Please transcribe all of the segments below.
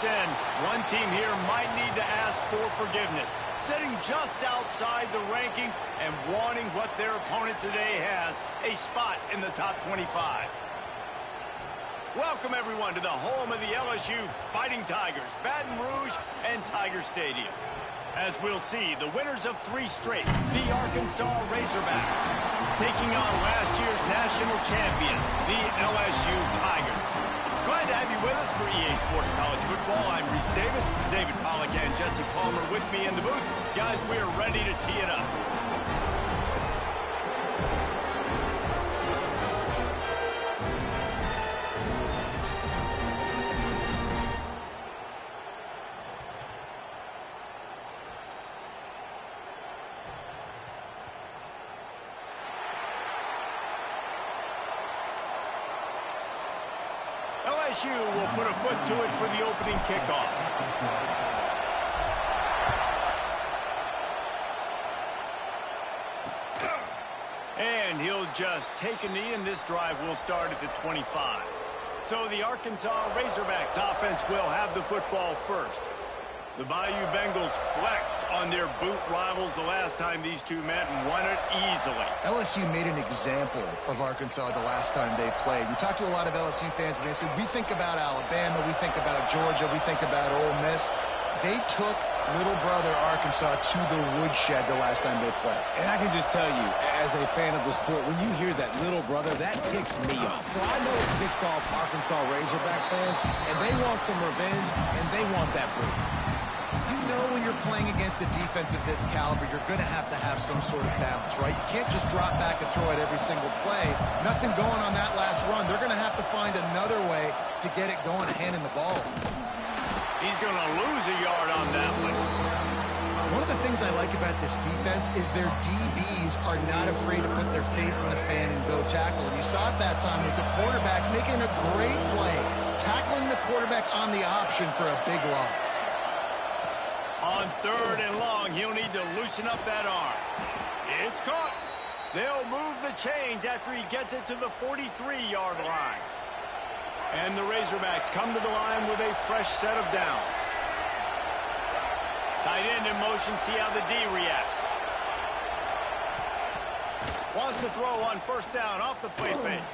sin, one team here might need to ask for forgiveness, sitting just outside the rankings and wanting what their opponent today has, a spot in the top 25. Welcome, everyone, to the home of the LSU Fighting Tigers, Baton Rouge and Tiger Stadium. As we'll see, the winners of 3 straight, the Arkansas Razorbacks, taking on last year's national champions, the LSU Tigers. Glad to have you with us for EA Sports College Football. I'm Reese Davis, David Pollack and Jesse Palmer with me in the booth. Guys, we are ready to tee it up. LSU will put a foot to it for the opening kickoff. And he'll just take a knee, and this drive will start at the 25. So the Arkansas Razorbacks offense will have the football first. The Bayou Bengals flex on their boot rivals the last time these two met and won it easily. LSU made an example of Arkansas the last time they played. We talked to a lot of LSU fans, and they said, we think about Alabama, we think about Georgia, we think about Ole Miss. They took little brother Arkansas to the woodshed the last time they played. And I can just tell you, as a fan of the sport, when you hear that little brother, that ticks me off. So I know it ticks off Arkansas Razorback fans, and they want some revenge, and they want that boot. When you're playing against a defense of this caliber, you're going to have some sort of balance, right? You can't just drop back and throw it every single play. Nothing going on that last run. They're going to have to find another way to get it going, handing the ball. He's going to lose a yard on that one. One of the things I like about this defense is their DBs are not afraid to put their face in the fan and go tackle. And you saw it that time with the quarterback making a great play, tackling the quarterback on the option for a big loss. On 3rd and long, he'll need to loosen up that arm. It's caught. They'll move the chains after he gets it to the 43-yard line. And the Razorbacks come to the line with a fresh set of downs. Tight end in motion, see how the D reacts. Wants to throw on 1st down off the play fake.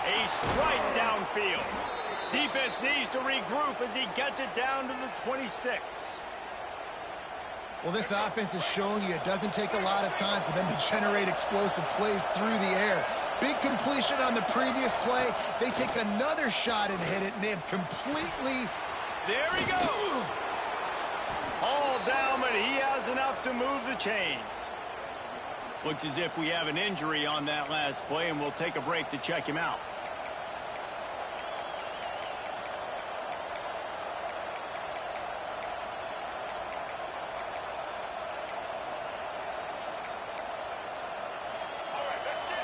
A strike downfield. Defense needs to regroup as he gets it down to the 26. Well, this offense has shown you it doesn't take a lot of time for them to generate explosive plays through the air. Big completion on the previous play. They take another shot and hit it, and they have completely... There he goes! All down, but he has enough to move the chains. Looks as if we have an injury on that last play, and we'll take a break to check him out.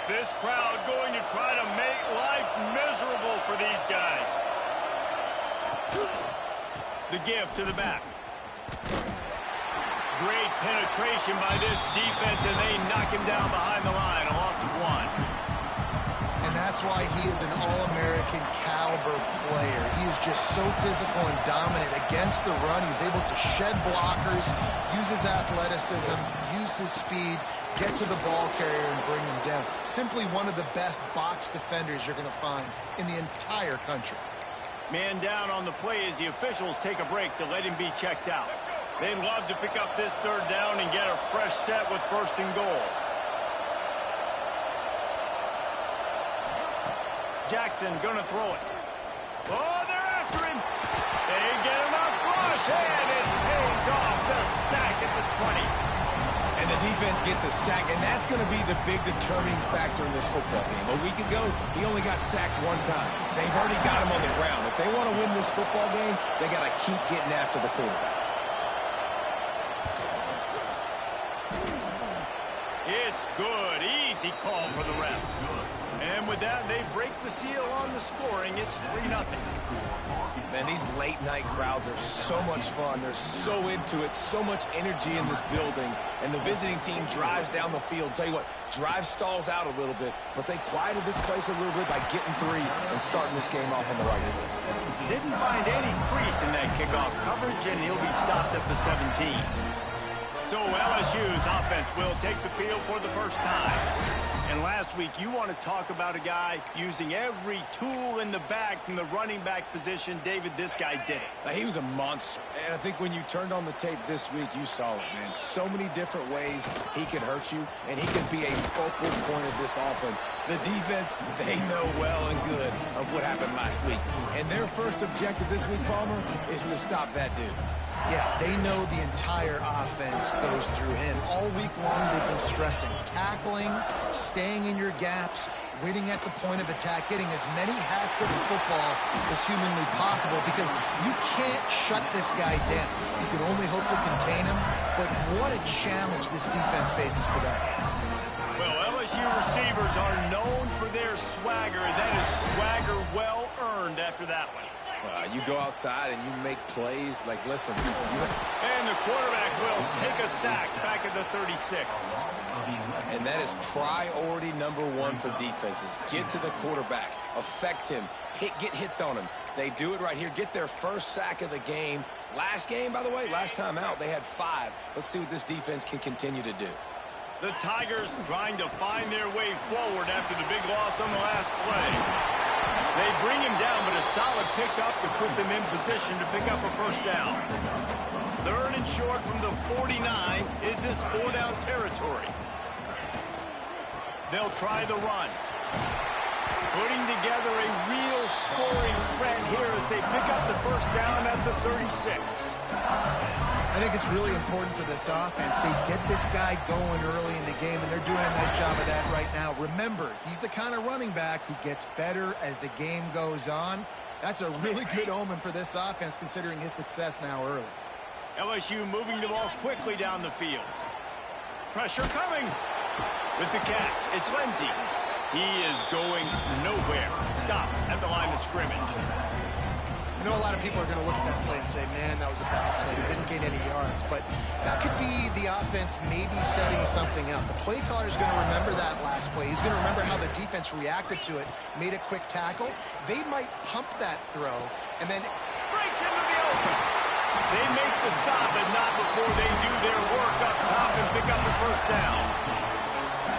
This crowd going to try to make life miserable for these guys. The give to the back. Great penetration by this defense, and they knock him down behind the line. A loss of 1. And that's why he is an All-American caliber player. He is just so physical and dominant against the run. He's able to shed blockers, use his athleticism, use his speed, get to the ball carrier and bring him down. Simply one of the best box defenders you're going to find in the entire country. Man down on the play as the officials take a break to let him be checked out. They'd love to pick up this 3rd down and get a fresh set with 1st and goal. Jackson gonna throw it. Oh, they're after him. They get enough rush, and it pays off. The sack at the 20. And the defense gets a sack, and that's going to be the big determining factor in this football game. A week ago, he only got sacked 1 time. They've already got him on the ground. If they want to win this football game, they got to keep getting after the quarterback. It's good. Easy call for the refs. And with that, they break the seal on the scoring. It's 3-0. Man, these late-night crowds are so much fun. They're so into it, so much energy in this building. And the visiting team drives down the field. Tell you what, drive stalls out a little bit, but they quieted this place a little bit by getting 3 and starting this game off on the right foot. Didn't find any crease in that kickoff coverage, and he'll be stopped at the 17. So LSU's offense will take the field for the first time. And last week, you want to talk about a guy using every tool in the bag from the running back position. David, this guy did it. Now, he was a monster. And I think when you turned on the tape this week, you saw it, man. So many different ways he could hurt you, and he could be a focal point of this offense. The defense, they know well and good of what happened last week. And their first objective this week, Palmer, is to stop that dude. Yeah, they know the entire offense goes through him. All week long, they've been stressing tackling, staying in your gaps, winning at the point of attack, getting as many hats to the football as humanly possible, because you can't shut this guy down. You can only hope to contain him, but what a challenge this defense faces today. Well, LSU receivers are known for their swagger, and that is swagger well earned after that one. You go outside and you make plays like, listen. And the quarterback will take a sack back at the 36. And that is priority number 1 for defenses. Get to the quarterback, affect him, get hits on him. They do it right here, get their first sack of the game. Last game, by the way, last time out, they had 5. Let's see what this defense can continue to do. The Tigers trying to find their way forward after the big loss on the last play. They bring him down, but a solid pickup to put them in position to pick up a first down. 3rd and short from the 49. Is this 4-down territory? They'll try the run. Putting together a real scoring threat here as they pick up the first down at the 36. I think it's really important for this offense. They get this guy going early in the game, and they're doing a nice job of that right now. Remember, he's the kind of running back who gets better as the game goes on. That's a really good omen for this offense, considering his success now early. LSU moving the ball quickly down the field. Pressure coming. With the catch, it's Lindsey. He is going nowhere. Stop at the line of scrimmage. I know a lot of people are going to look at that play and say, man, that was a bad play. It didn't gain any yards. But that could be the offense maybe setting something up. The play caller is going to remember that last play. He's going to remember how the defense reacted to it, made a quick tackle. They might pump that throw and then breaks into the open. They make the stop, but not before they do their work up top and pick up the first down.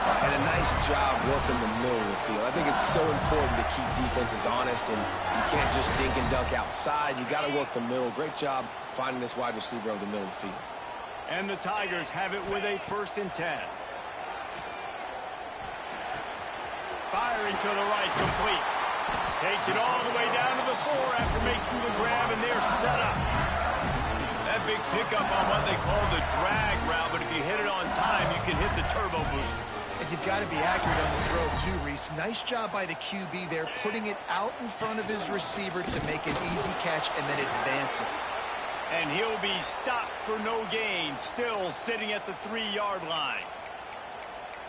And a nice job working the middle of the field. I think it's so important to keep defenses honest, and you can't just dink and dunk outside. You got to work the middle. Great job finding this wide receiver over the middle of the field. And the Tigers have it with a 1st and 10. Firing to the right, complete. Takes it all the way down to the 4 after making the grab, and they're set up. That big pickup on what they call the drag route, but if you hit it on time, you can hit the turbo boosters. And you've got to be accurate on the throw too, Reese. Nice job by the QB there, putting it out in front of his receiver to make an easy catch and then advance it. And he'll be stopped for no gain, still sitting at the 3-yard line.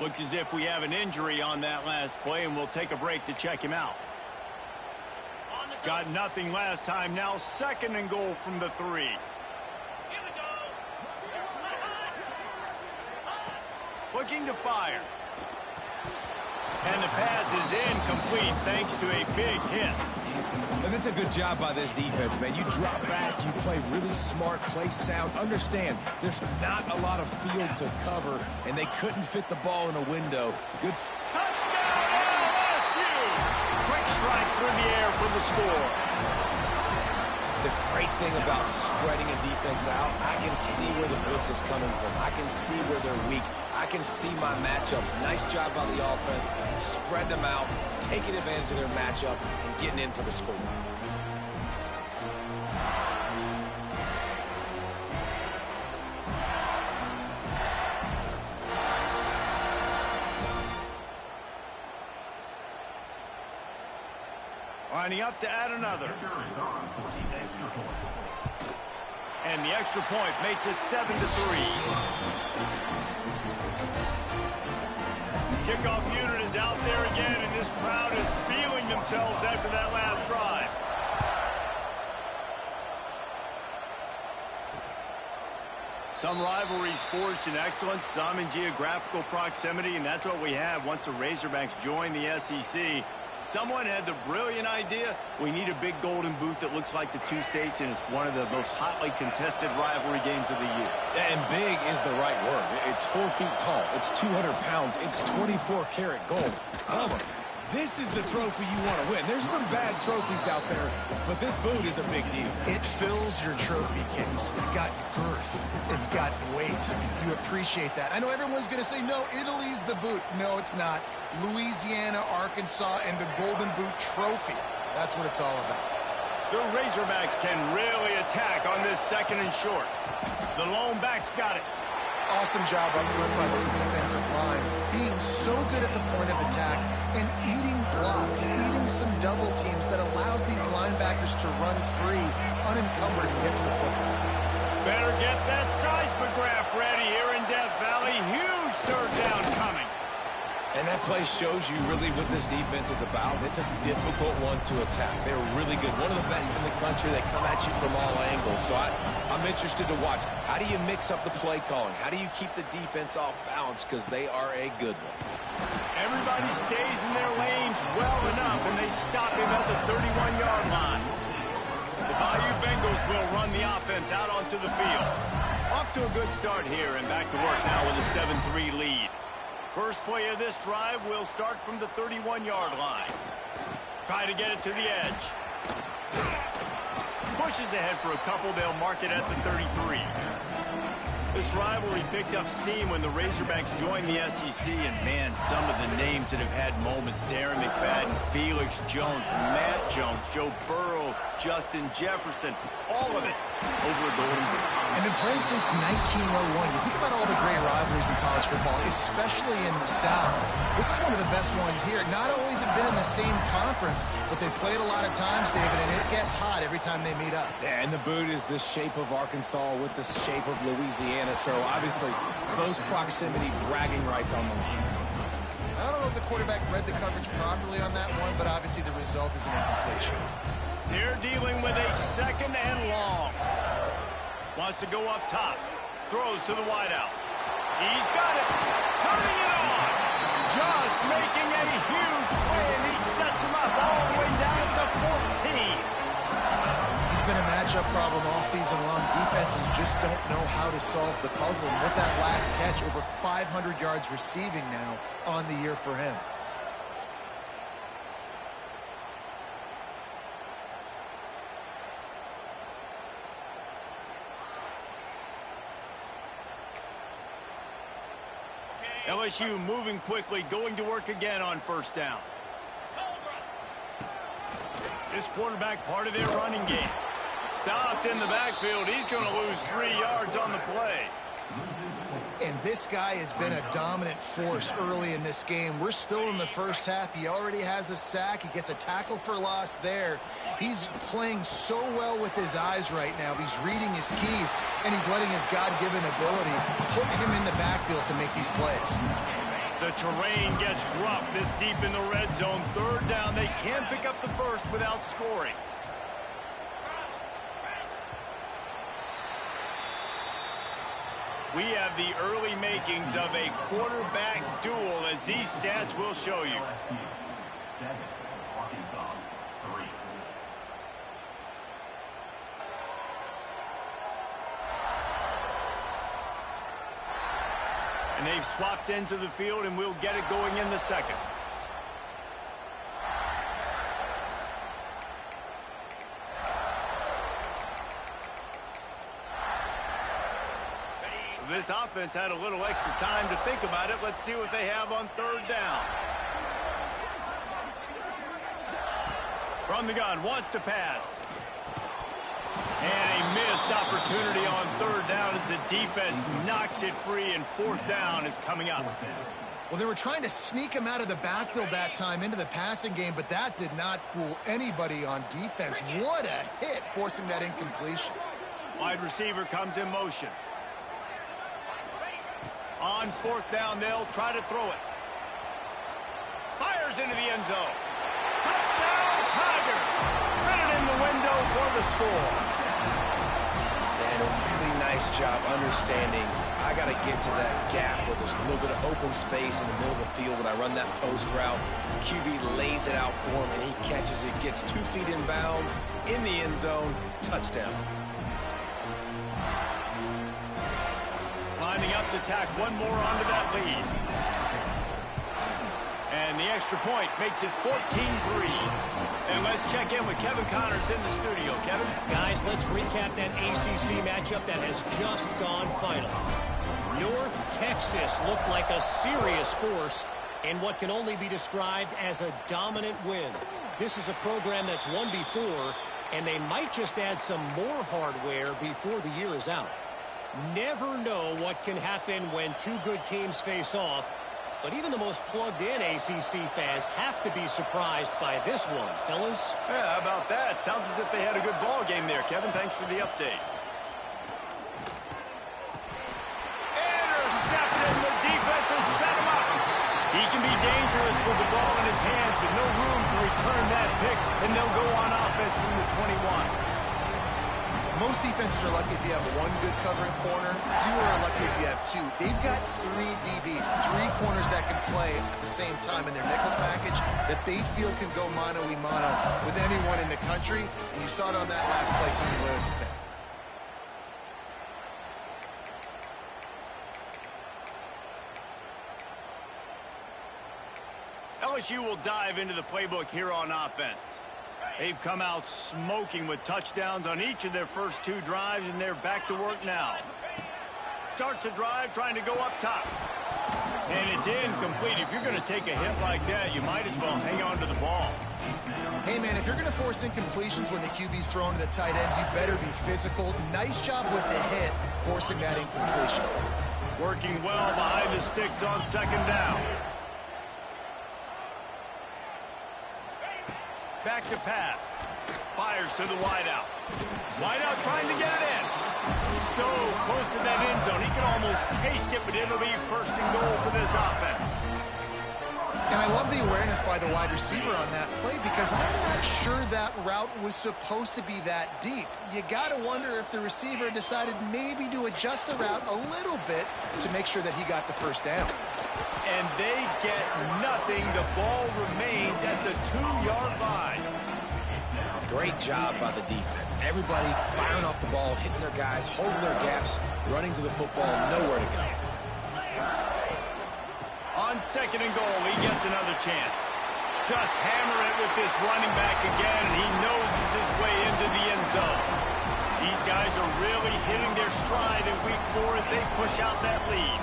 Looks as if we have an injury on that last play, and we'll take a break to check him out. Got nothing last time, now 2nd and goal from the 3. Looking to fire. And the pass is incomplete thanks to a big hit. And that's a good job by this defense, man. You drop back, you play really smart, play sound. Understand, there's not a lot of field to cover, and they couldn't fit the ball in a window. Good. Touchdown, LSU! Quick strike through the air for the score. The great thing about spreading a defense out, I can see where the blitz is coming from. I can see where they're weak. I can see my matchups. Nice job by the offense. Spread them out, taking advantage of their matchup, and getting in for the score. Lining up to add another. And the extra point makes it 7-3. Kickoff unit is out there again, and this crowd is feeling themselves after that last drive. Some rivalries forged in excellence, some in geographical proximity, and that's what we have once the Razorbacks joined the SEC. Someone had the brilliant idea, we need a big golden boot that looks like the two states, and it's one of the most hotly contested rivalry games of the year. And big is the right word. It's 4 feet tall. It's 200 pounds. It's 24-karat gold. This is the trophy you want to win. There's some bad trophies out there, but this boot is a big deal. It fills your trophy case. It's got girth. It's got weight. You appreciate that. I know everyone's going to say, no, Italy's the boot. No, it's not. Louisiana, Arkansas, and the Golden Boot Trophy. That's what it's all about. The Razorbacks can really attack on this second and short. The lone back's got it. Awesome job up front by this defensive line. Being so good at the point of attack and eating blocks, eating some double teams that allows these linebackers to run free, unencumbered, and get to the football. Better get that seismograph ready here in Death Valley. Huge third down coming. And that play shows you really what this defense is about. It's a difficult one to attack. They're really good. One of the best in the country. They come at you from all angles. So I'm interested to watch. How do you mix up the play calling? How do you keep the defense off balance? Because they are a good one. Everybody stays in their lanes well enough, and they stop him at the 31-yard line. The Bayou Bengals will run the offense out onto the field. Off to a good start here, and back to work now with a 7-3 lead. First play of this drive will start from the 31-yard line. Try to get it to the edge. Pushes ahead for a couple. They'll mark it at the 33. This rivalry picked up steam when the Razorbacks joined the SEC, and man, some of the names that have had moments: Darren McFadden, Felix Jones, Matt Jones, Joe Burrow, Justin Jefferson, all of it over a Golden Boot. And been playing since 1901. You think about all the great rivalries in college football, especially in the South. This is one of the best ones here. Not always have been in the same conference, but they've played a lot of times, David, and it gets hot every time they meet up. Yeah, and the boot is the shape of Arkansas with the shape of Louisiana, so obviously close proximity, bragging rights on the line. I don't know if the quarterback read the coverage properly on that one, but obviously the result is an incompletion. They're dealing with a second and long. Wants to go up top. Throws to the wideout. He's got it. Turning it on. Just making a huge play, and he sets him up all the way down at the 14. He's been a matchup problem all season long. Defenses just don't know how to solve the puzzle. And with that last catch, over 500 yards receiving now on the year for him. LSU moving quickly, going to work again on first down. This quarterback part of their running game. Stopped in the backfield. He's going to lose 3 yards on the play. And this guy has been a dominant force early in this game. We're still in the first half. He already has a sack. He gets a tackle for loss there. He's playing so well with his eyes right now. He's reading his keys, and he's letting his God-given ability put him in the backfield to make these plays. The terrain gets rough this deep in the red zone. Third down. They can't pick up the first without scoring. We have the early makings of a quarterback duel, as these stats will show you. And they've swapped into the field, and we'll get it going in the second. This offense had a little extra time to think about it. Let's see what they have on third down. From the gun, wants to pass. And a missed opportunity on third down as the defense knocks it free, and fourth down is coming up. Well, they were trying to sneak him out of the backfield that time into the passing game, but that did not fool anybody on defense. What a hit, forcing that incompletion. Wide receiver comes in motion. On fourth down, they'll try to throw it. Fires fires into the end zone. Touchdown, Tigers! Fitted in the window for the score. And a really nice job understanding I got to get to that gap where there's a little bit of open space in the middle of the field when I run that post route. QB lays it out for him, and he catches it, gets 2 feet in bounds, in the end zone, touchdown. Lining up to tack one more onto that lead. And the extra point makes it 14-3. And let's check in with Kevin Connors in the studio. Kevin? Guys, let's recap that ACC matchup that has just gone final. North Texas looked like a serious force in what can only be described as a dominant win. This is a program that's won before, and they might just add some more hardware before the year is out. Never know what can happen when two good teams face off, but even the most plugged-in ACC fans have to be surprised by this one, fellas. Yeah, how about that? Sounds as if they had a good ball game there, Kevin. Thanks for the update. Intercepted. The defense has set him up. He can be dangerous with the ball in his hands, but no room to return that pick, and they'll go on offense from the 21. Most defenses are lucky if you have one good covering corner. Fewer are lucky if you have two. They've got 3 DBs, 3 corners that can play at the same time in their nickel package that they feel can go mano-a-mano with anyone in the country. And you saw it on that last play coming away with the pick. LSU will dive into the playbook here on offense. They've come out smoking with touchdowns on each of their first 2 drives, and they're back to work now. Starts a drive trying to go up top. And it's incomplete. If you're going to take a hit like that, you might as well hang on to the ball. Hey, man, if you're going to force incompletions when the QB's throwing to the tight end, you better be physical. Nice job with the hit, forcing that incompletion. Working well behind the sticks on second down. Back to pass. Fires to the wideout. Wideout trying to get it in. So close to that end zone. He can almost taste it, but it'll be first and goal for this offense. And I love the awareness by the wide receiver on that play because I'm not sure that route was supposed to be that deep. You got to wonder if the receiver decided maybe to adjust the route a little bit to make sure that he got the first down. And they get nothing. The ball remains at the 2-yard line. Great job by the defense. Everybody firing off the ball, hitting their guys, holding their gaps, running to the football, nowhere to go. On second and goal, he gets another chance. Just hammer it with this running back again, and he noses his way into the end zone. These guys are really hitting their stride in week 4 as they push out that lead.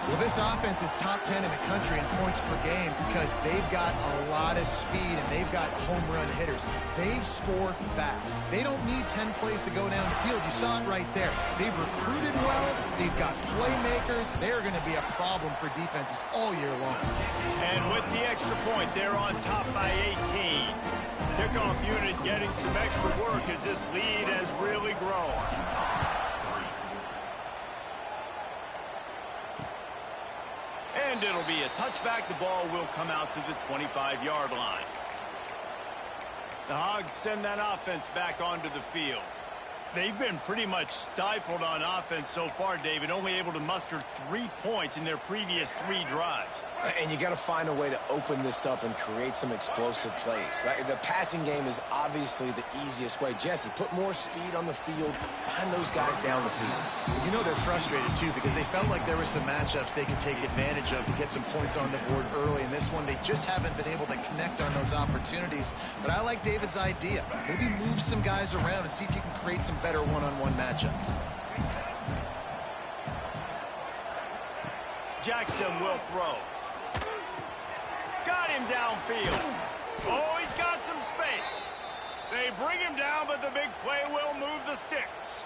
Well, this offense is top 10 in the country in points per game because they've got a lot of speed and they've got home run hitters. They score fast. They don't need 10 plays to go down the field. You saw it right there. They've recruited well. They've got playmakers. They're going to be a problem for defenses all year long. And with the extra point, they're on top by 18. Kickoff unit getting some extra work as this lead has really grown. And it'll be a touchback. The ball will come out to the 25-yard line. The Hogs send that offense back onto the field. They've been pretty much stifled on offense so far, David, only able to muster 3 points in their previous 3 drives. And you got to find a way to open this up and create some explosive plays. The passing game is obviously the easiest way. Jesse, put more speed on the field. Find those guys down the field. You know they're frustrated, too, because they felt like there were some matchups they could take advantage of to get some points on the board early. In this one, they just haven't been able to connect on those opportunities. But I like David's idea. Maybe move some guys around and see if you can create some better one-on-one matchups. Jackson will throw. Got him downfield. Oh, he's got some space. They bring him down, but the big play will move the sticks.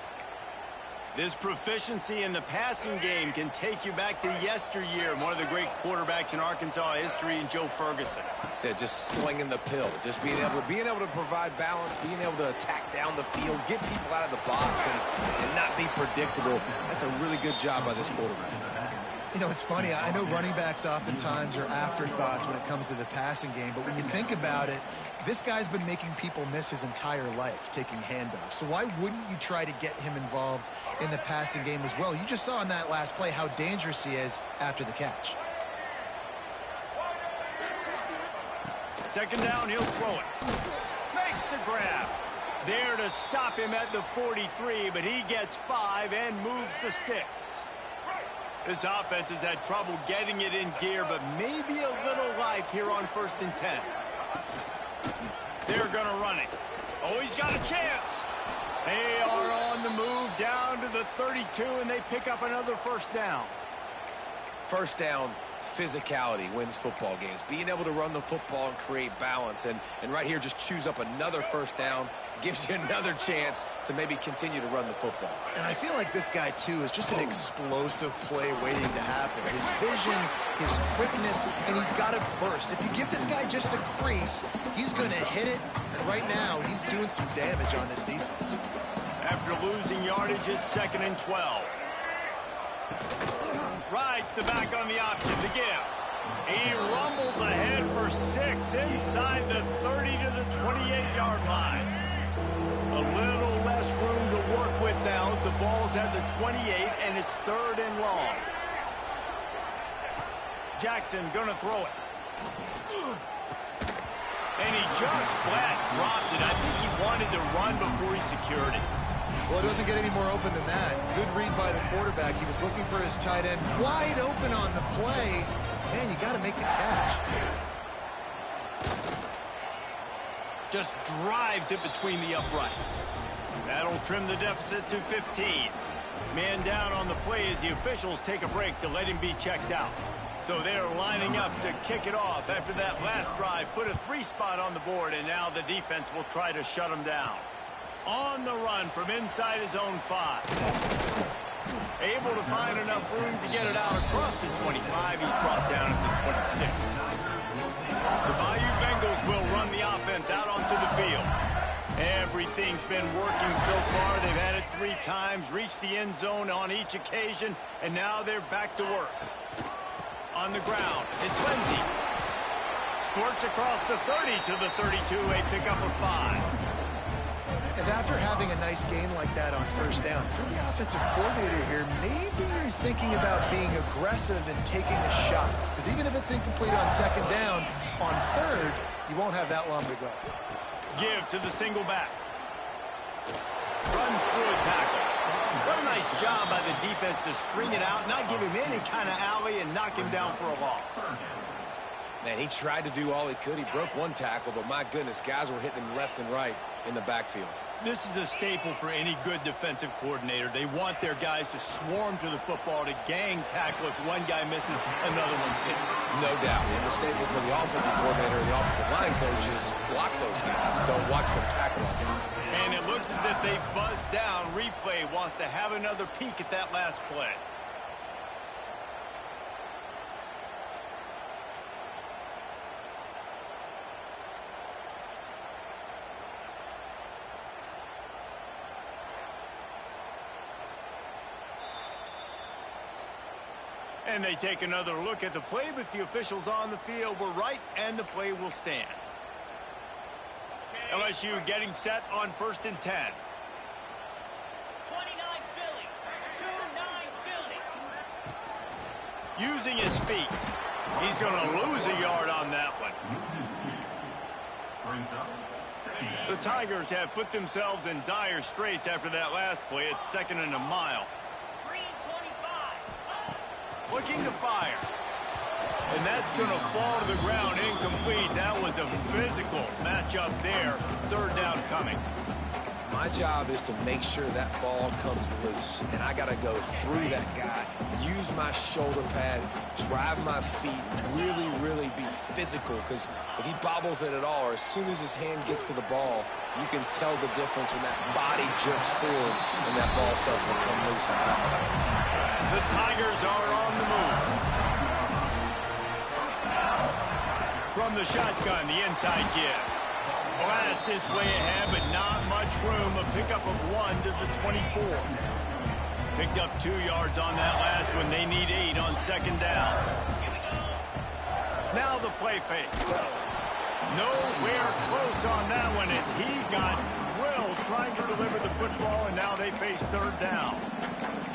This proficiency in the passing game can take you back to yesteryear. One of the great quarterbacks in Arkansas history, in Joe Ferguson. Yeah, just slinging the pill, just being able to provide balance, being able to attack down the field, get people out of the box, and not be predictable. That's a really good job by this quarterback. You know, it's funny. I know running backs oftentimes are afterthoughts when it comes to the passing game, but when you think about it, this guy's been making people miss his entire life taking handoffs. So why wouldn't you try to get him involved in the passing game as well? You just saw in that last play how dangerous he is after the catch. Second down, he'll throw it. Makes the grab. There to stop him at the 43, but he gets 5 and moves the sticks. This offense has had trouble getting it in gear, but maybe a little life here on 1st and 10. They're going to run it. Oh, he's got a chance. They are on the move down to the 32, and they pick up another first down. First down, physicality wins football games. Being able to run the football and create balance. And right here, just choose up another first down. Gives you another chance to maybe continue to run the football. And I feel like this guy, too, is just an explosive play waiting to happen. His vision, his quickness, and he's got a burst. If you give this guy just a crease, he's going to hit it. And right now, he's doing some damage on this defense. After losing yardage, it's 2nd and 12. Rides the back on the option to give. He rumbles ahead for 6 inside the 30 to the 28-yard line. A little less room to work with now as the ball's at the 28 and it's 3rd and long. Jackson gonna throw it. And he just flat dropped it. I think he wanted to run before he secured it. Well, it doesn't get any more open than that. Good read by the quarterback. He was looking for his tight end. Wide open on the play. Man, you got to make the catch. Just drives it between the uprights. That'll trim the deficit to 15. Man down on the play as the officials take a break to let him be checked out. So they're lining up to kick it off after that last drive. Put a 3-spot on the board, and now the defense will try to shut him down. On the run from inside his own 5. Able to find enough room to get it out across the 25. He's brought down at the 26. The Bayou Bengals will run the offense out onto the field. Everything's been working so far. They've had it 3 times, reached the end zone on each occasion, and now they're back to work. On the ground, it's Lindsey. Squirts across the 30 to the 32, a pickup of 5. And after having a nice gain like that on first down, for the offensive coordinator here, maybe you're thinking about being aggressive and taking a shot. Because even if it's incomplete on second down, on third, you won't have that long to go. Give to the single back. Runs through a tackle. What a nice job by the defense to string it out, not give him any kind of alley, and knock him down for a loss. Man, he tried to do all he could. He broke 1 tackle, but my goodness, guys were hitting him left and right in the backfield. This is a staple for any good defensive coordinator. They want their guys to swarm to the football, to gang tackle. If one guy misses, another one's hit. No doubt. And the staple for the offensive coordinator and the offensive line coaches, block those guys. Don't watch them tackle them. And it looks as if they've buzzed down. Replay wants to have another peek at that last play. And they take another look at the play, but the officials on the field were right, and the play will stand. LSU getting set on 1st and 10. 29 Philly. 2-9 Philly. Using his feet. He's going to lose a yard on that one. The Tigers have put themselves in dire straits after that last play. It's 2nd and a mile. Looking to fire. And that's going to fall to the ground incomplete. That was a physical matchup there. 3rd down coming. My job is to make sure that ball comes loose. And I got to go through that guy, use my shoulder pad, drive my feet, really be physical. Because if he bobbles it at all, or as soon as his hand gets to the ball, you can tell the difference when that body jerks forward and that ball starts to come loose on top. The Tigers are on the move. From the shotgun, the inside give. Blast is way ahead, but not much room. A pickup of 1 to the 24. Picked up 2 yards on that last one. They need 8 on second down. Now the play fake. Nowhere close on that one as he got drilled trying to deliver the football, and now they face third down.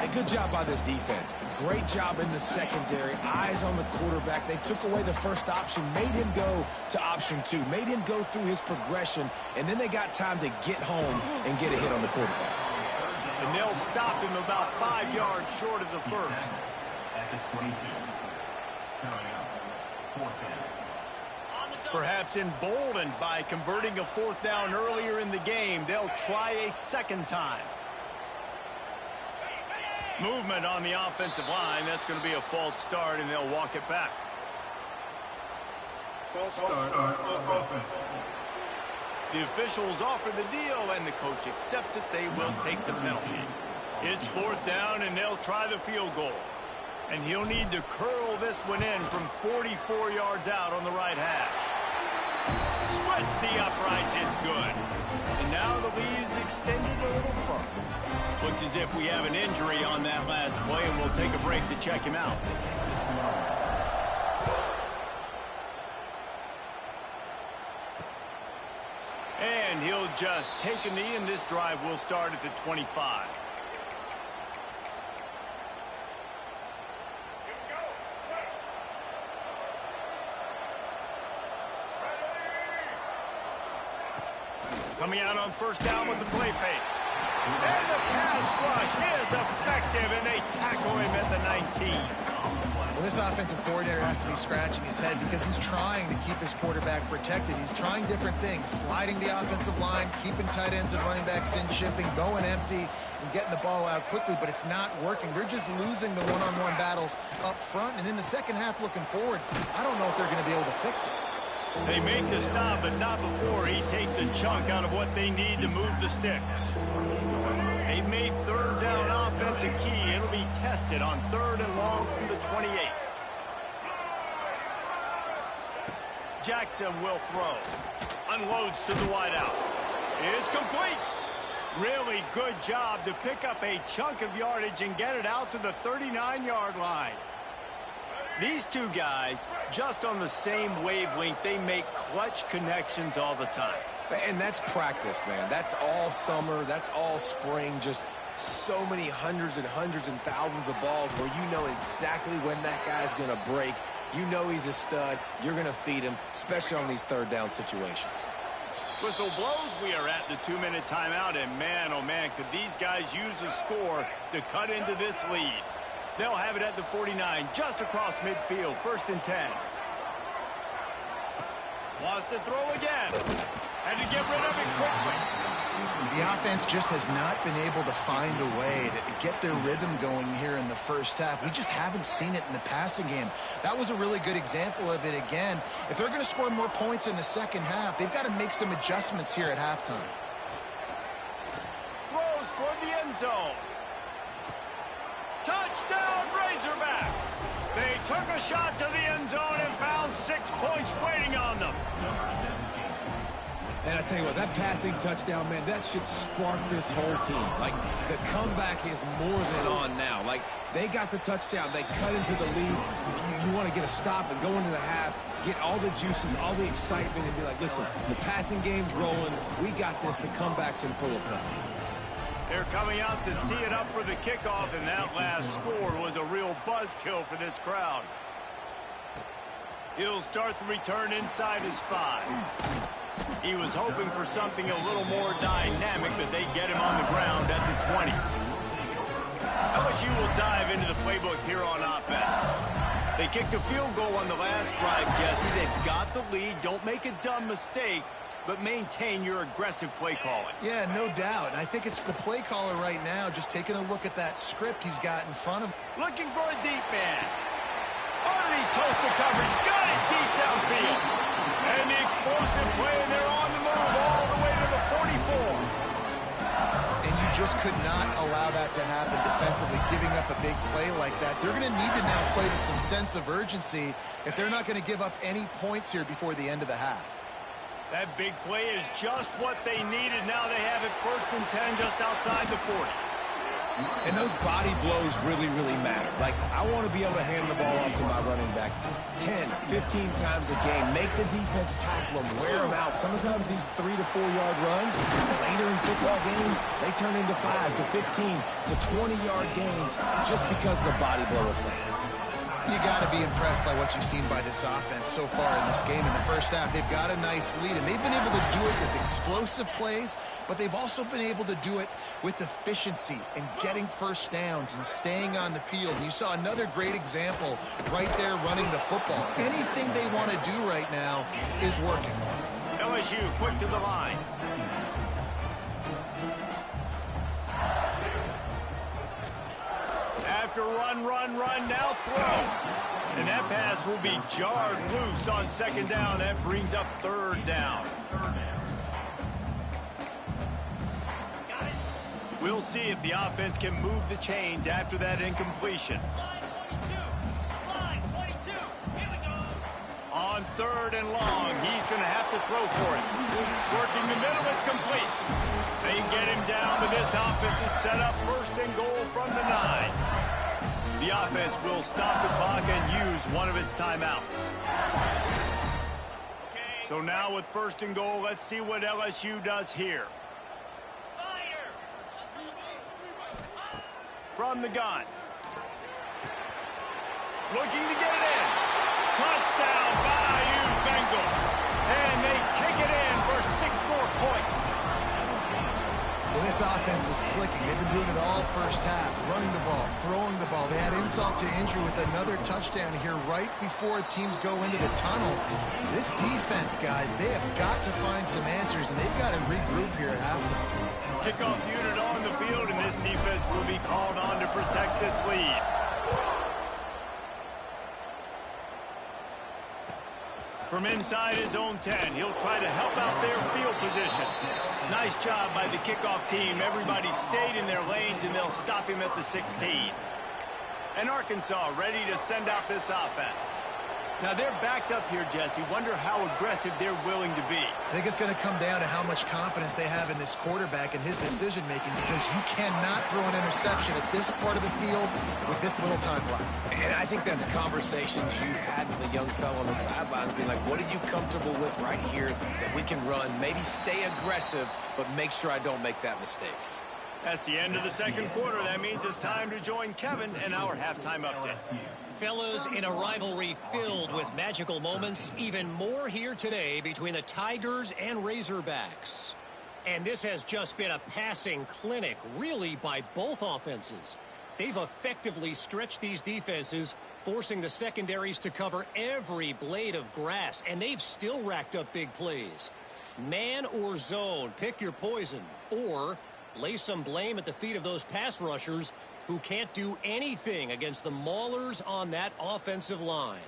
A good job by this defense. Great job in the secondary. Eyes on the quarterback. They took away the first option, made him go to option 2, made him go through his progression, and then they got time to get home and get a hit on the quarterback. And they'll stop him about 5 yards short of the first. At the 22. Coming up, 4th down. Perhaps emboldened by converting a 4th down earlier in the game, they'll try a second time. Movement on the offensive line. That's going to be a false start, and they'll walk it back. False start on offense. The officials offer the deal, and the coach accepts it. They will take the penalty. It's 4th down, and they'll try the field goal. And he'll need to curl this one in from 44 yards out on the right hash. Splits the uprights, it's good. And now the lead is extended a little further. Looks as if we have an injury on that last play, and we'll take a break to check him out. And he'll just take a knee, and this drive will start at the 25. Coming out on first down with the play fake. And the pass rush is effective, and they tackle him at the 19. Well, this offensive coordinator has to be scratching his head because he's trying to keep his quarterback protected. He's trying different things, sliding the offensive line, keeping tight ends and running backs in, shipping, going empty, and getting the ball out quickly, but it's not working. They're just losing the one-on-one battles up front, and in the second half looking forward, I don't know if they're going to be able to fix it. They make the stop, but not before he takes a chunk out of what they need to move the sticks. They've made third down offense a key. It'll be tested on 3rd and long from the 28. Jackson will throw. Unloads to the wideout. It's complete. Really good job to pick up a chunk of yardage and get it out to the 39-yard line. These two guys, just on the same wavelength, they make clutch connections all the time. And that's practice, man. That's all summer. That's all spring. Just so many hundreds and hundreds and thousands of balls where you know exactly when that guy's going to break. You know he's a stud. You're going to feed him, especially on these third down situations. Whistle blows. We are at the 2-minute timeout, and man, oh man, could these guys use a score to cut into this lead. They'll have it at the 49, just across midfield, 1st and 10. Wants to throw again. Had to get rid of it quickly. The offense just has not been able to find a way to get their rhythm going here in the first half. We just haven't seen it in the passing game. That was a really good example of it again. If they're going to score more points in the second half, they've got to make some adjustments here at halftime. Throws toward the end zone. Touchdown, Razorbacks! They took a shot to the end zone and found 6 points waiting on them. And I tell you what, that passing touchdown, man, that should spark this whole team. Like, the comeback is more than on now. Like, they got the touchdown. They cut into the lead. You want to get a stop and go into the half, get all the juices, all the excitement, and be like, listen, the passing game's rolling. We got this. The comeback's in full effect. They're coming out to tee it up for the kickoff, and that last score was a real buzzkill for this crowd. He'll start the return inside his 5. He was hoping for something a little more dynamic, but they get him on the ground at the 20. LSU will dive into the playbook here on offense. They kicked a field goal on the last drive, Jesse. They've got the lead. Don't make a dumb mistake, but maintain your aggressive play calling. Yeah, no doubt. And I think it's the play caller right now just taking a look at that script he's got in front of him. Looking for a deep man. Underneath toasted coverage. Got it deep downfield. And the explosive play, and they're on the move all the way to the 44. And you just could not allow that to happen defensively, giving up a big play like that. They're going to need to now play with some sense of urgency if they're not going to give up any points here before the end of the half. That big play is just what they needed. Now they have it 1st and 10 just outside the 40. And those body blows really, really matter. Like, I want to be able to hand the ball off to my running back 10, 15 times a game. Make the defense tackle them, wear them out. Sometimes these 3 to 4 yard runs, later in football games, they turn into 5 to 15 to 20-yard gains just because of the body blow effect. You got to be impressed by what you've seen by this offense so far in this game. In the first half, they've got a nice lead, and they've been able to do it with explosive plays, but they've also been able to do it with efficiency and getting first downs and staying on the field. And you saw another great example right there running the football. Anything they want to do right now is working. LSU quick to the line. After run, now throw. And that pass will be jarred loose on second down. That brings up third down. We'll see if the offense can move the chains after that incompletion. On third and long, he's going to have to throw for it. Working the middle, it's complete. They get him down, but this offense is set up first and goal from the 9. The offense will stop the clock and use one of its timeouts. So now with first and goal, let's see what LSU does here. From the gun. Looking to get it in. Touchdown, Bayou Bengals. And they take it in for 6 more points. Well, this offense is clicking. They've been doing it all first half, running the ball, throwing the ball. They had insult to injury with another touchdown here right before teams go into the tunnel. This defense, guys, they have got to find some answers, and they've got to regroup here at halftime. Kickoff unit on the field, and this defense will be called on to protect this lead. From inside his own 10, he'll try to help out their field position. Nice job by the kickoff team. Everybody stayed in their lanes, and they'll stop him at the 16. And Arkansas ready to send out this offense. Now they're backed up here, Jesse. Wonder how aggressive they're willing to be. I think it's going to come down to how much confidence they have in this quarterback and his decision-making, because you cannot throw an interception at this part of the field with this little time left. And I think that's conversations you've had with a young fellow on the sidelines, being like, what are you comfortable with right here that we can run? Maybe stay aggressive, but make sure I don't make that mistake. That's the end of the second quarter. That means it's time to join Kevin and our halftime update. Fellas, in a rivalry filled with magical moments, even more here today between the Tigers and Razorbacks. And this has just been a passing clinic, really, by both offenses. They've effectively stretched these defenses, forcing the secondaries to cover every blade of grass, and they've still racked up big plays. Man or zone, pick your poison, or lay some blame at the feet of those pass rushers who can't do anything against the maulers on that offensive line.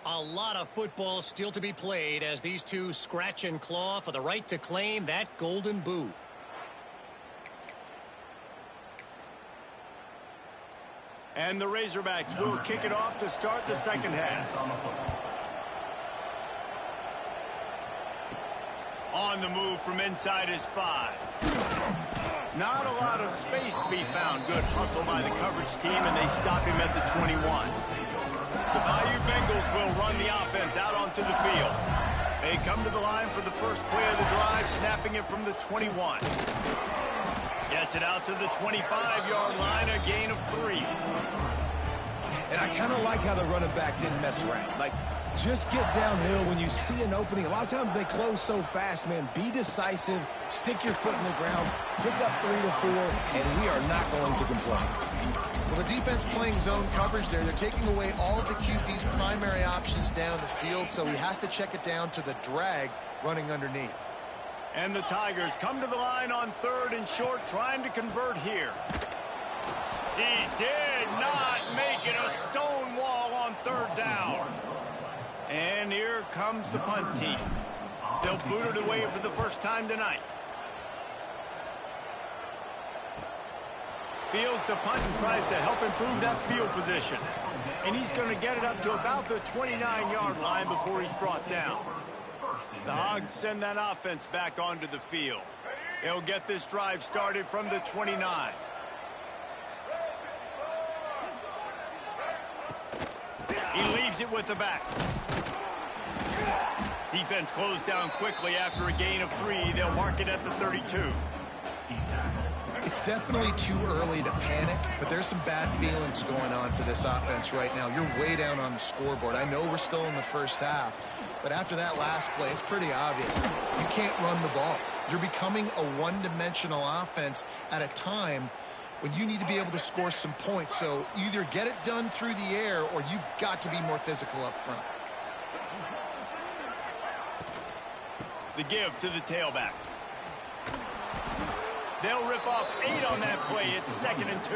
A lot of football still to be played as these two scratch and claw for the right to claim that golden boot. And the Razorbacks will kick it off to start the second half. On the move from inside his 5. Not a lot of space to be found. Good hustle by the coverage team, and they stop him at the 21. The Bayou Bengals will run the offense out onto the field. They come to the line for the first play of the drive, snapping it from the 21. Gets it out to the 25-yard line, a gain of 3. And I kind of like how the running back didn't mess around. Like, just get downhill when you see an opening. A lot of times they close so fast, man. Be decisive, stick your foot in the ground, pick up 3 to 4, and we are not going to complain. Well, the defense playing zone coverage there. They're taking away all of the QB's primary options down the field, so he has to check it down to the drag running underneath. And the Tigers come to the line on third and short, trying to convert here. He did not make it. A stone wall on third down. And here comes the punt team. They'll boot it away for the first time tonight. Fields to punt and tries to help improve that field position. And he's going to get it up to about the 29-yard line before he's brought down. The Hogs send that offense back onto the field. They'll get this drive started from the 29. Leaves it with the back. Defense closed down quickly after a gain of 3. They'll mark it at the 32. It's definitely too early to panic, but there's some bad feelings going on for this offense right now. You're way down on the scoreboard. I know we're still in the first half, but after that last play, it's pretty obvious. You can't run the ball. You're becoming a one-dimensional offense at a time when you need to be able to score some points. So either get it done through the air or you've got to be more physical up front. The give to the tailback. They'll rip off 8 on that play. It's 2nd and 2.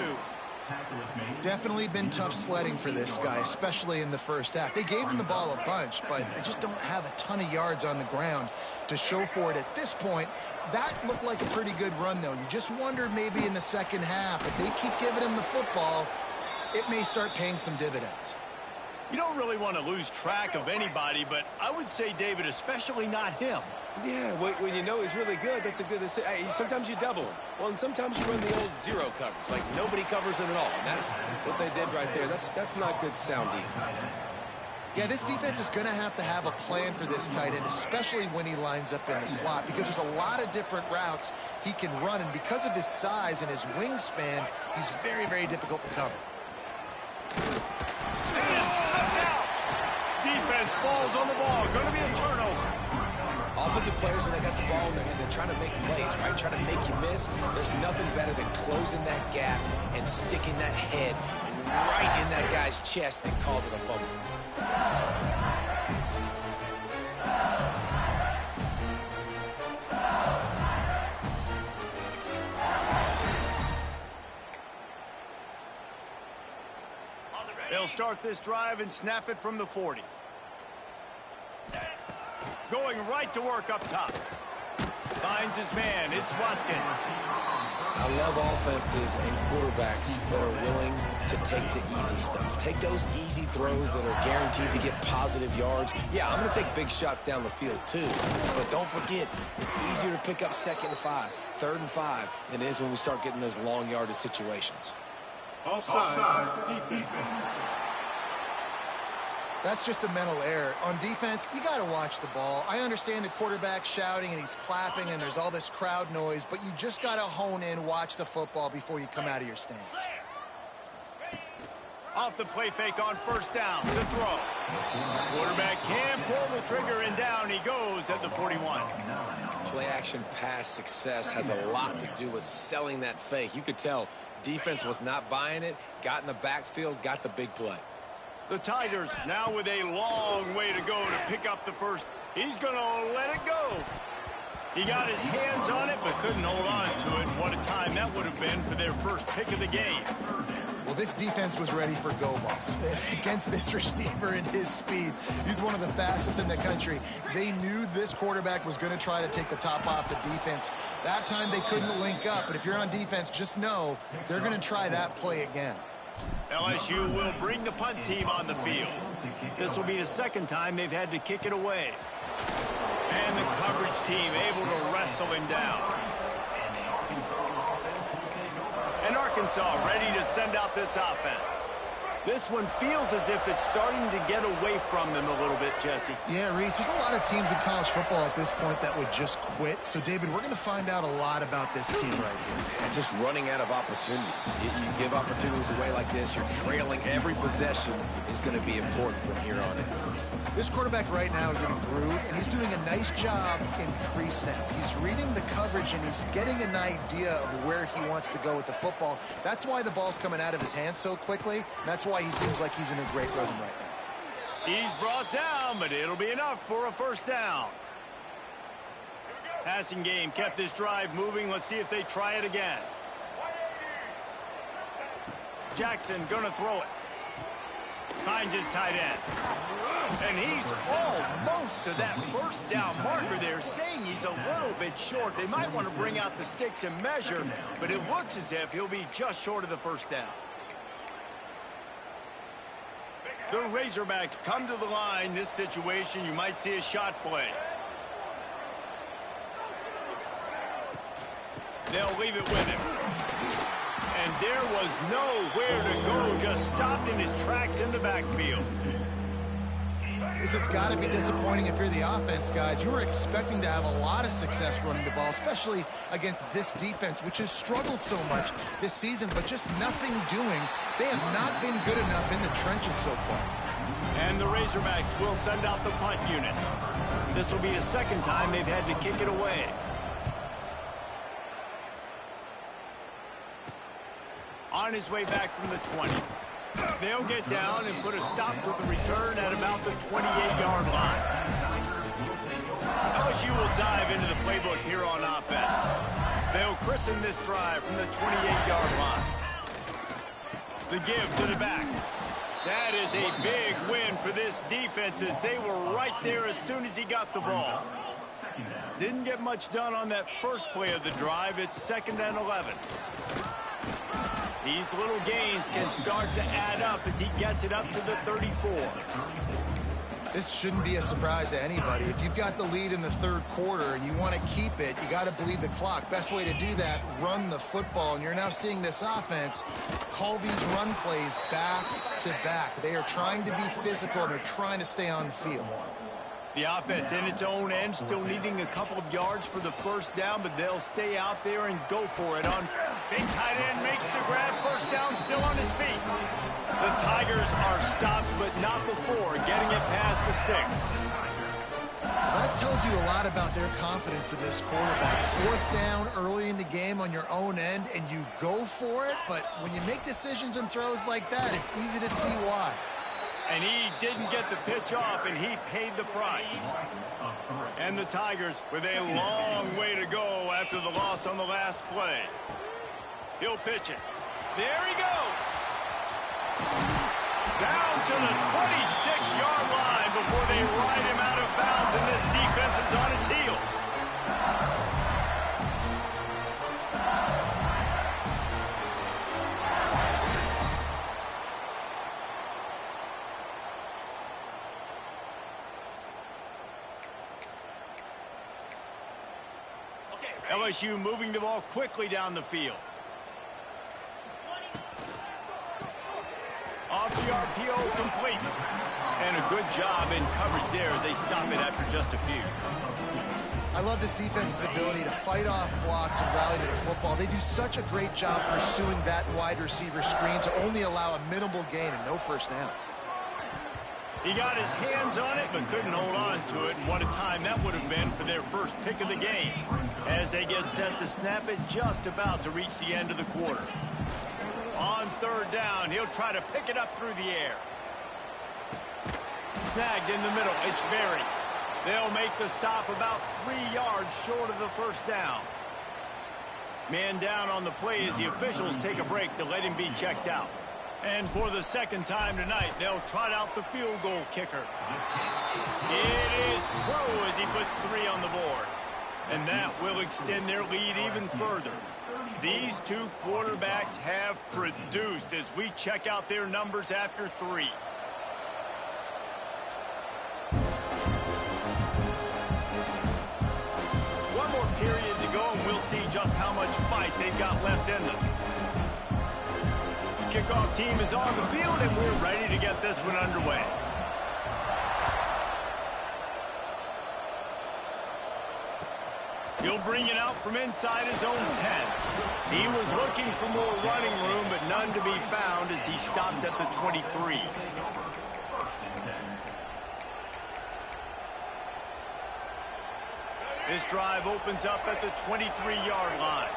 Definitely been tough sledding for this guy, especially in the first half. They gave him the ball a bunch, but they just don't have a ton of yards on the ground to show for it at this point. That looked like a pretty good run, though. You just wonder maybe in the second half, if they keep giving him the football, it may start paying some dividends. You don't really want to lose track of anybody, but I would say, David, especially not him. Yeah, when you know he's really good, that's a good decision. Hey, sometimes you double him. Well, and sometimes you run the old zero coverage, like nobody covers him at all. And that's what they did right there. That's not good sound defense. Yeah, this defense is going to have a plan for this tight end, especially when he lines up in the slot, because there's a lot of different routes he can run, and because of his size and his wingspan, he's very, very difficult to cover. It is slipped out. Defense falls on the ball. Going to be a turnover. Offensive players, when they got the ball in their hand, they're trying to make plays, right? Trying to make you miss. There's nothing better than closing that gap and sticking that head right in that guy's chest and causing a fumble. They'll start this drive and snap it from the 40. Going right to work up top. Finds his man. It's Watkins. I love offenses and quarterbacks that are willing to take the easy stuff. Take those easy throws that are guaranteed to get positive yards. Yeah, I'm going to take big shots down the field too. But don't forget, it's easier to pick up 2nd and 5, 3rd and 5 than it is when we start getting those long yardage situations. Offside, defense. That's just a mental error. On defense, you got to watch the ball. I understand the quarterback shouting and he's clapping and there's all this crowd noise, but you just got to hone in, watch the football before you come out of your stance. Off the play fake on 1st down to throw. Quarterback can pull the trigger and down he goes at the 41. Play action pass success has a lot to do with selling that fake. You could tell defense was not buying it, got in the backfield, got the big play. The Tigers now with a long way to go to pick up the first. He's going to let it go. He got his hands on it, but couldn't hold on to it. What a time that would have been for their first pick of the game. Well, this defense was ready for go balls against this receiver and his speed. He's one of the fastest in the country. They knew this quarterback was going to try to take the top off the defense. That time they couldn't link up, but if you're on defense, just know they're going to try that play again. LSU will bring the punt team on the field. This will be the 2nd time they've had to kick it away. And the coverage team able to wrestle him down. And Arkansas ready to send out this offense. This one feels as if it's starting to get away from them a little bit, Jesse. Yeah, Reese, there's a lot of teams in college football at this point that would just quit. So, David, we're going to find out a lot about this team right here. And just running out of opportunities. You give opportunities away like this, you're trailing. Every possession is going to be important from here on in. This quarterback right now is in a groove, and he's doing a nice job in pre-snap. He's reading the coverage, and he's getting an idea of where he wants to go with the football. That's why the ball's coming out of his hands so quickly, and that's why he seems like he's in a great rhythm right now. He's brought down, but it'll be enough for a 1st down. Passing game kept this drive moving. Let's see if they try it again. Jackson gonna throw it. Finds his tight end. And he's almost to that 1st down marker there, saying he's a little bit short. They might want to bring out the sticks and measure, but it looks as if he'll be just short of the 1st down. The Razorbacks come to the line. This situation, you might see a shot play. They'll leave it with him. And there was nowhere to go, just stopped in his tracks in the backfield. This has got to be disappointing if you're the offense, guys. You were expecting to have a lot of success running the ball, especially against this defense, which has struggled so much this season, but just nothing doing. They have not been good enough in the trenches so far. And the Razorbacks will send out the punt unit. This will be the second time they've had to kick it away. On his way back from the 20. They'll get down and put a stop to the return at about the 28-yard line. LSU will dive into the playbook here on offense. They'll christen this drive from the 28-yard line. The give to the back. That is a big win for this defense as they were right there as soon as he got the ball. Didn't get much done on that first play of the drive. It's 2nd and 11. These little gains can start to add up as he gets it up to the 34. This shouldn't be a surprise to anybody. If you've got the lead in the third quarter and you want to keep it, you got to bleed the clock. Best way to do that, run the football. And you're now seeing this offense call these run plays back to back. They are trying to be physical, and they're trying to stay on the field. The offense in its own end still needing a couple of yards for the first down, but they'll stay out there and go for it. On big tight end makes the grab, first down, still on his feet. The Tigers are stopped, but not before getting it past the sticks. That tells you a lot about their confidence in this quarterback. 4th down early in the game on your own end, and you go for it, but when you make decisions and throws like that, it's easy to see why. And he didn't get the pitch off, and he paid the price. And the Tigers with a long way to go after the loss on the last play. He'll pitch it. There he goes. Down to the 26-yard line before they ride him out of bounds, and this defense is on its heels. LSU moving the ball quickly down the field. Off the RPO, complete. And a good job in coverage there as they stop it after just a few. I love this defense's ability to fight off blocks and rally to the football. They do such a great job pursuing that wide receiver screen to only allow a minimal gain and no first down. He got his hands on it, but couldn't hold on to it. And what a time that would have been for their first pick of the game. As they get set to snap it, just about to reach the end of the quarter. On 3rd down, he'll try to pick it up through the air. Snagged in the middle, it's Berry. They'll make the stop about 3 yards short of the first down. Man down on the play as the officials take a break to let him be checked out. And for the second time tonight, they'll trot out the field goal kicker. It is true as he puts 3 on the board. And that will extend their lead even further. These two quarterbacks have produced as we check out their numbers after 3. One more period to go, and we'll see just how much fight they've got left in them. Kickoff team is on the field, and we're ready to get this one underway. He'll bring it out from inside his own 10. He was looking for more running room, but none to be found as he stopped at the 23. This drive opens up at the 23-yard line.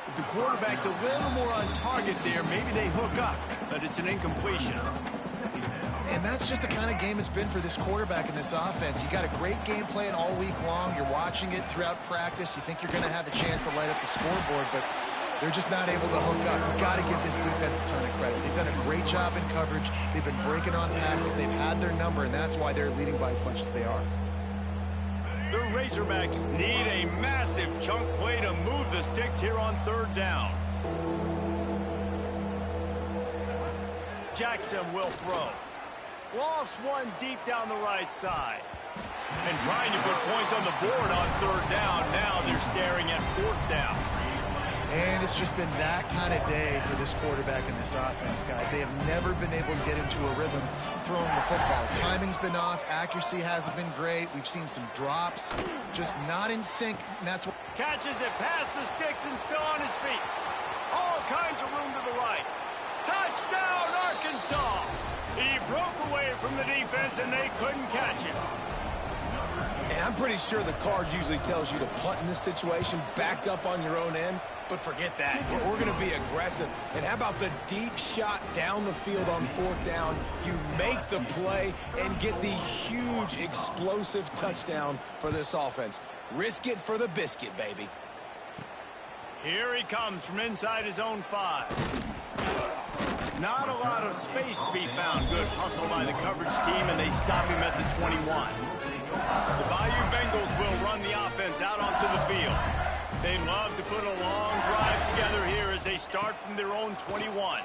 If the quarterback's a little more on target there, maybe they hook up, but it's an incompletion. And that's just the kind of game it's been for this quarterback in this offense. You got a great game plan all week long. You're watching it throughout practice. You think you're going to have a chance to light up the scoreboard, but they're just not able to hook up. You've got to give this defense a ton of credit. They've done a great job in coverage. They've been breaking on passes. They've had their number, and that's why they're leading by as much as they are. The Razorbacks need a massive chunk play to move the sticks here on 3rd down. Jackson will throw. Lofts one deep down the right side. And trying to put points on the board on 3rd down. Now they're staring at 4th down. And it's just been that kind of day for this quarterback and this offense, guys. They have never been able to get into a rhythm throwing the football. Timing's been off. Accuracy hasn't been great. We've seen some drops, just not in sync. And that's what catches it past the sticks and still on his feet. All kinds of room to the right. Touchdown, Arkansas! He broke away from the defense, and they couldn't catch him. And I'm pretty sure the card usually tells you to punt in this situation, backed up on your own end. But forget that. We're going to be aggressive. And how about the deep shot down the field on 4th down? You make the play and get the huge explosive touchdown for this offense. Risk it for the biscuit, baby. Here he comes from inside his own 5. Not a lot of space to be found. Good hustle by the coverage team, and they stop him at the 21. The Bayou Bengals will run the offense out onto the field. They love to put a long drive together here as they start from their own 21.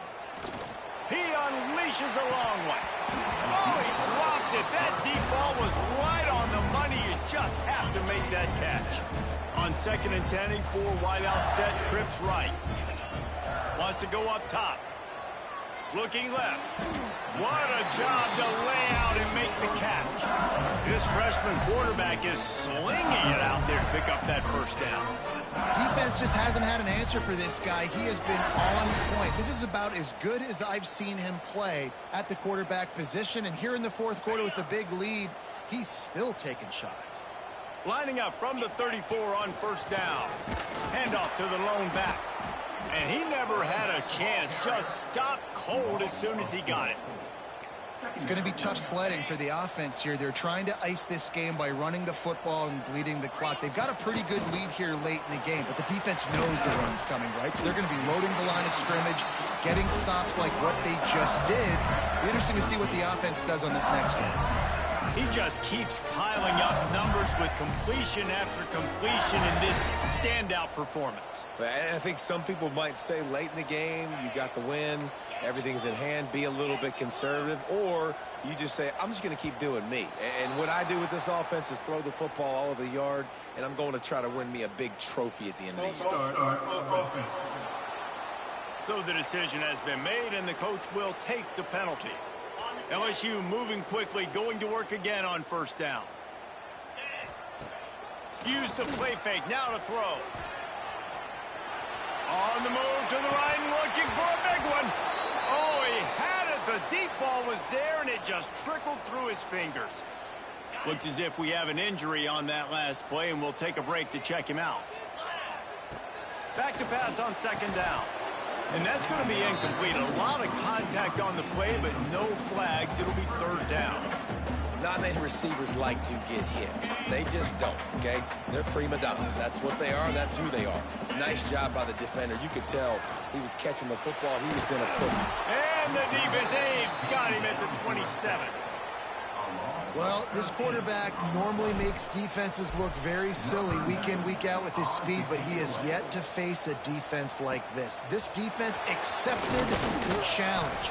He unleashes a long one. Oh, he dropped it. That deep ball was right on the money. You just have to make that catch. On 2nd and 10, a 4-wideout set, trips right. Wants to go up top. Looking left. What a job to lay out and make the catch. This freshman quarterback is slinging it out there to pick up that first down. defense just hasn't had an answer for this guy. He has been on point. This is about as good as I've seen him play at the quarterback position. And here in the 4th quarter with a big lead, he's still taking shots. Lining up from the 34 on 1st down. Handoff to the lone back. And he never had a chance. Just stopped cold as soon as he got it. It's going to be tough sledding for the offense here. They're trying to ice this game by running the football and bleeding the clock. They've got a pretty good lead here late in the game, but the defense knows the run's coming, right? So they're going to be loading the line of scrimmage, getting stops like what they just did. It'll be interesting to see what the offense does on this next one. He just keeps piling up numbers with completion after completion in this standout performance. And I think some people might say late in the game, you got the win, everything's in hand, be a little bit conservative, or you just say, I'm just going to keep doing me. And what I do with this offense is throw the football all over the yard, and I'm going to try to win me a big trophy at the end of the year. So the decision has been made, and the coach will take the penalty. LSU moving quickly, going to work again on 1st down. Use the play fake, now to throw. On the move to the right and looking for a big one. Oh, he had it. The deep ball was there, and it just trickled through his fingers. Looks as if we have an injury on that last play, and we'll take a break to check him out. Back to pass on 2nd down. And that's going to be incomplete. A lot of contact on the play, but no flags. It'll be 3rd down. Not many receivers like to get hit. They just don't, okay? They're prima donnas. That's what they are. That's who they are. Nice job by the defender. You could tell he was catching the football. He was going to put it. And the defense, they've got him at the 27. Well, this quarterback normally makes defenses look very silly week in, week out with his speed, but he has yet to face a defense like this. This defense accepted the challenge.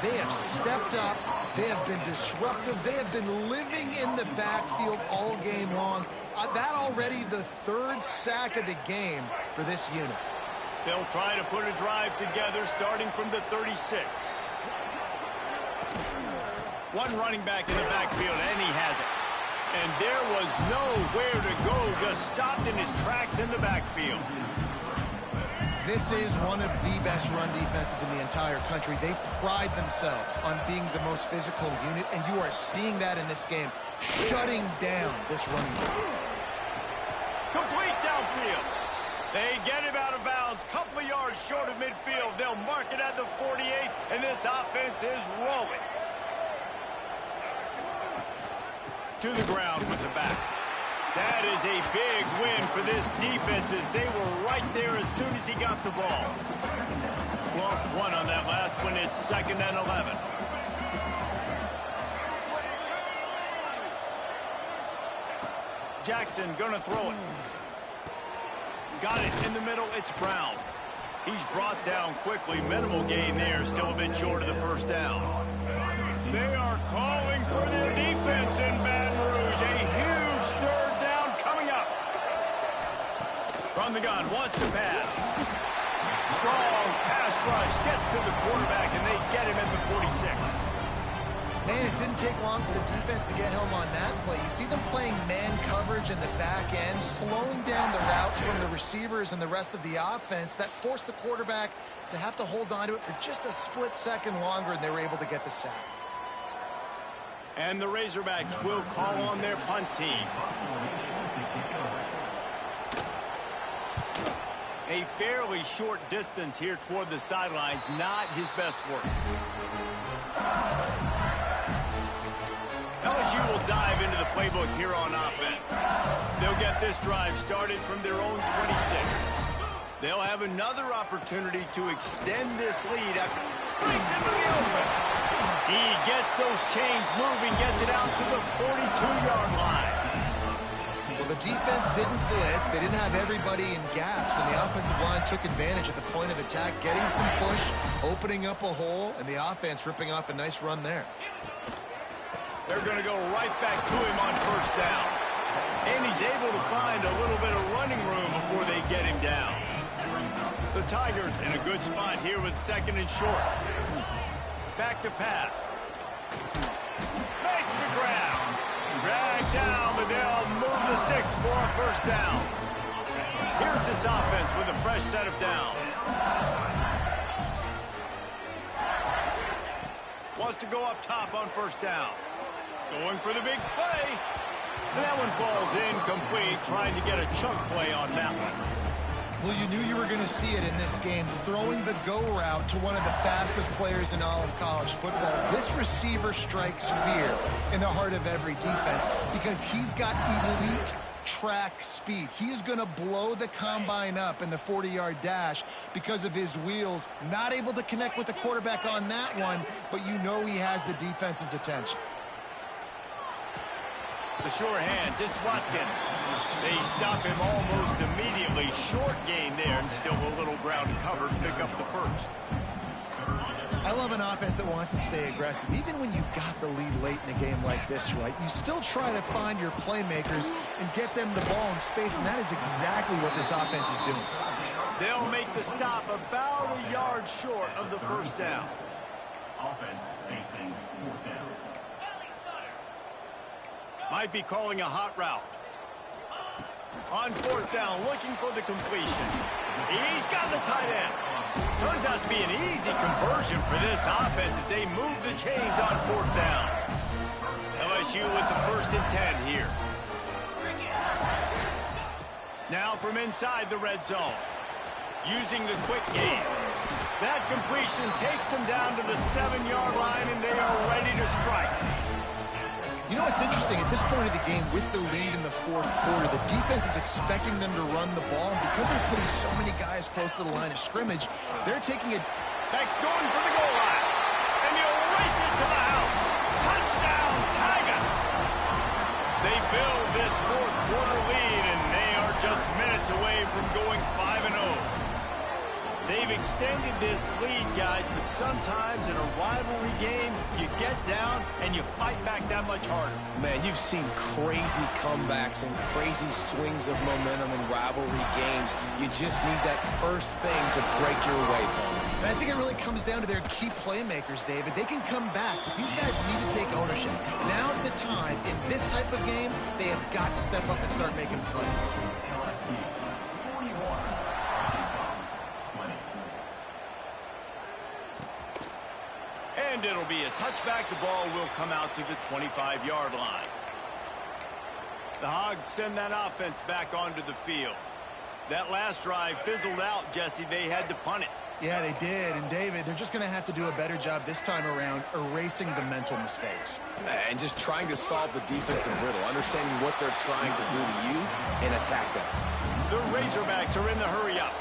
They have stepped up. They have been disruptive. They have been living in the backfield all game long. That already the 3rd sack of the game for this unit. They'll try to put a drive together starting from the 36. One running back in the backfield, and he has it. And there was nowhere to go, just stopped in his tracks in the backfield. This is one of the best run defenses in the entire country. They pride themselves on being the most physical unit, and you are seeing that in this game, shutting down this running game. Complete downfield. They get him out of bounds, couple of yards short of midfield. They'll mark it at the 48, and this offense is rolling. To the ground with the back. That is a big win for this defense as they were right there as soon as he got the ball. Lost one on that last one. It's 2nd and 11. Jackson gonna throw it. Got it in the middle. It's Brown. He's brought down quickly. Minimal gain there. Still a bit short of the 1st down. They are calling for their defense in Baton Rouge. A huge 3rd down coming up. From the gun, wants to pass. strong pass rush gets to the quarterback, and they get him at the 46. Man, it didn't take long for the defense to get home on that play. You see them playing man coverage in the back end, slowing down the routes from the receivers and the rest of the offense. That forced the quarterback to have to hold on to it for just a split second longer, and they were able to get the sack. And the Razorbacks will call on their punt team. A fairly short distance here toward the sidelines, not his best work. LSU will dive into the playbook here on offense. They'll get this drive started from their own 26. They'll have another opportunity to extend this lead after breaks into the open. He gets those chains moving, gets it out to the 42-yard line. Well, the defense didn't blitz. They didn't have everybody in gaps, and the offensive line took advantage at the point of attack, getting some push, opening up a hole, and the offense ripping off a nice run there. They're going to go right back to him on first down. And he's able to find a little bit of running room before they get him down. The Tigers in a good spot here with second and short. Back to pass. Makes the grab. Dragged down, but they'll move the sticks for a first down. Here's this offense with a fresh set of downs. Wants to go up top on first down. Going for the big play. And that one falls incomplete, trying to get a chunk play on that one. Well, you knew you were going to see it in this game, throwing the go route to one of the fastest players in all of college football. This receiver strikes fear in the heart of every defense because he's got elite track speed. He is going to blow the combine up in the 40-yard dash because of his wheels. Not able to connect with the quarterback on that one, but you know he has the defense's attention. The sure hands, it's Watkins. They stop him almost immediately. Short gain there, and still a little ground to cover to pick up the first. I love an offense that wants to stay aggressive. Even when you've got the lead late in a game like this, right, you still try to find your playmakers and get them the ball in space, and that is exactly what this offense is doing. They'll make the stop about a yard short of the first down. Offense facing fourth down. Might be calling a hot route. On fourth down, looking for the completion. He's got the tight end. Turns out to be an easy conversion for this offense as they move the chains on fourth down. LSU with the 1st and 10 here. Now from inside the red zone. Using the quick game. That completion takes them down to the 7-yard line, and they are ready to strike. You know what's interesting? At this point of the game, with the lead in the fourth quarter, the defense is expecting them to run the ball. And because they're putting so many guys close to the line of scrimmage, they're taking it. Beck's going for the goal line. And he'll race it to the house. Touchdown, Tigers! They build this fourth quarter lead, and they are just minutes away from going 5-0. They've extended this lead, guys, but sometimes in a rivalry game, you get down and you fight back that much harder. Man, you've seen crazy comebacks and crazy swings of momentum in rivalry games. You just need that first thing to break your way, Paul. And I think it really comes down to their key playmakers, David. They can come back, but these guys need to take ownership. Now's the time. In this type of game, they have got to step up and start making plays. And it'll be a touchback. The ball will come out to the 25-yard line. The Hogs send that offense back onto the field. That last drive fizzled out, Jesse. They had to punt it. Yeah, they did. And, David, they're just going to have to do a better job this time around erasing the mental mistakes. And just trying to solve the defensive riddle, understanding what they're trying to do to you and attack them. The Razorbacks are in the hurry-up.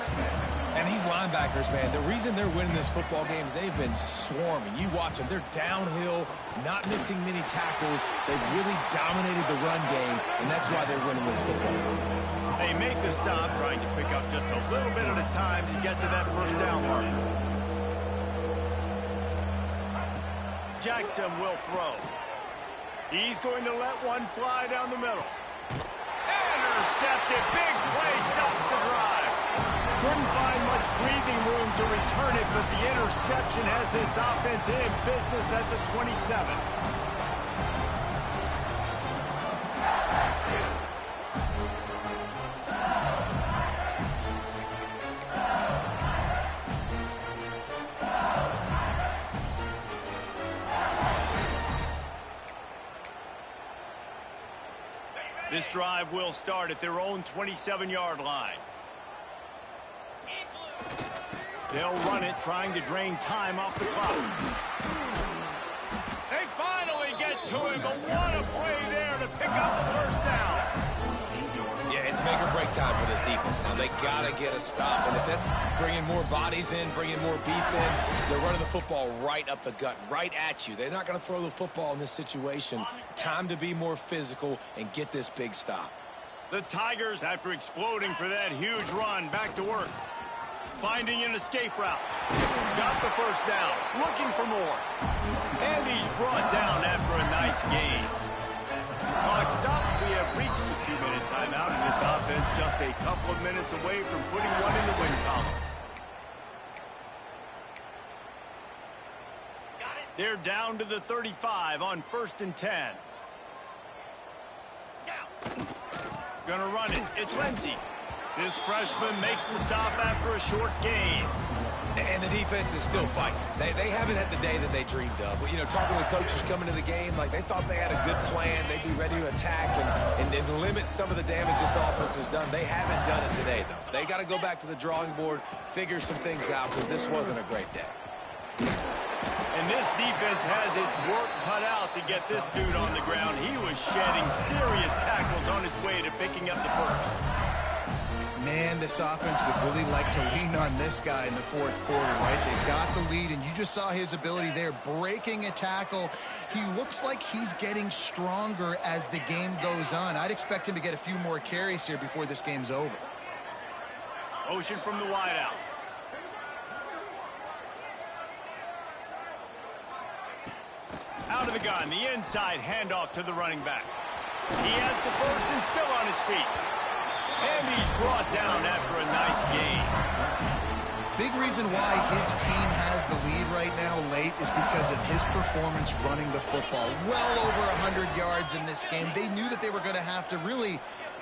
And these linebackers, man, the reason they're winning this football game is they've been swarming. You watch them. They're downhill, not missing many tackles. They've really dominated the run game, and that's why they're winning this football game. They make the stop, trying to pick up just a little bit at a time to get to that first down marker. Jackson will throw. He's going to let one fly down the middle. Intercepted. Big play stops the drive. Couldn't find much breathing room to return it, but the interception has this offense in business at the 27. This drive will start at their own 27-yard line. They'll run it, trying to drain time off the clock. They finally get to him, but what a play there to pick up the first down. Yeah, it's make or break time for this defense. Now, they got to get a stop, and if that's bringing more bodies in, bringing more beef in, they're running the football right up the gut, right at you. They're not going to throw the football in this situation. Time to be more physical and get this big stop. The Tigers, after exploding for that huge run, back to work. Finding an escape route. Got the first down. Looking for more. And he's brought down after a nice gain. Clock stops. We have reached the 2-minute timeout, and this offense just a couple of minutes away from putting one in the win column. They're down to the 35 on 1st and 10. Gonna run it. It's Lindsey. This freshman makes the stop after a short gain. And the defense is still fighting. They haven't had the day that they dreamed of. But, you know, talking to the coaches coming to the game, like they thought they had a good plan. They'd be ready to attack and limit some of the damage this offense has done. They haven't done it today, though. They got to go back to the drawing board, figure some things out, because this wasn't a great day. And this defense has its work cut out to get this dude on the ground. He was shedding serious tackles on his way to picking up the first. Man, this offense would really like to lean on this guy in the fourth quarter, right? They've got the lead, and you just saw his ability there, breaking a tackle. He looks like he's getting stronger as the game goes on. I'd expect him to get a few more carries here before this game's over. Motion from the wideout. Out of the gun, the inside handoff to the running back. He has the first and still on his feet. And he's brought down after a nice gain. Big reason why his team has the lead right now late is because of his performance running the football. Well over 100 yards in this game. They knew that they were going to have to really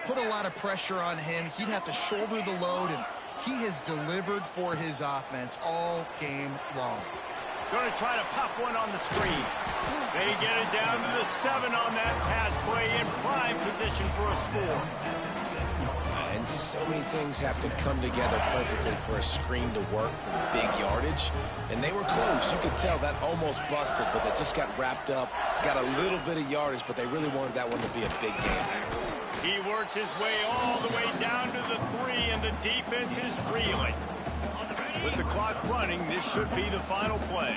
put a lot of pressure on him. He'd have to shoulder the load, and he has delivered for his offense all game long. Going to try to pop one on the screen. They get it down to the 7 on that pass play, in prime position for a score. And so many things have to come together perfectly for a screen to work for big yardage. And they were close. You could tell that almost busted, but they just got wrapped up, got a little bit of yardage, but they really wanted that one to be a big game. He works his way all the way down to the 3, and the defense is reeling. With the clock running, this should be the final play.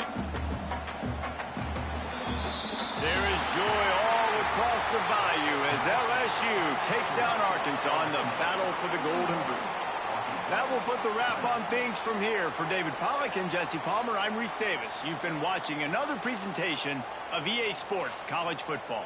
There is joy all across the bayou as LSU takes down Arkansas in the battle for the Golden Boot. That will put the wrap on things from here. For David Pollack and Jesse Palmer, I'm Reese Davis. You've been watching another presentation of EA Sports College Football.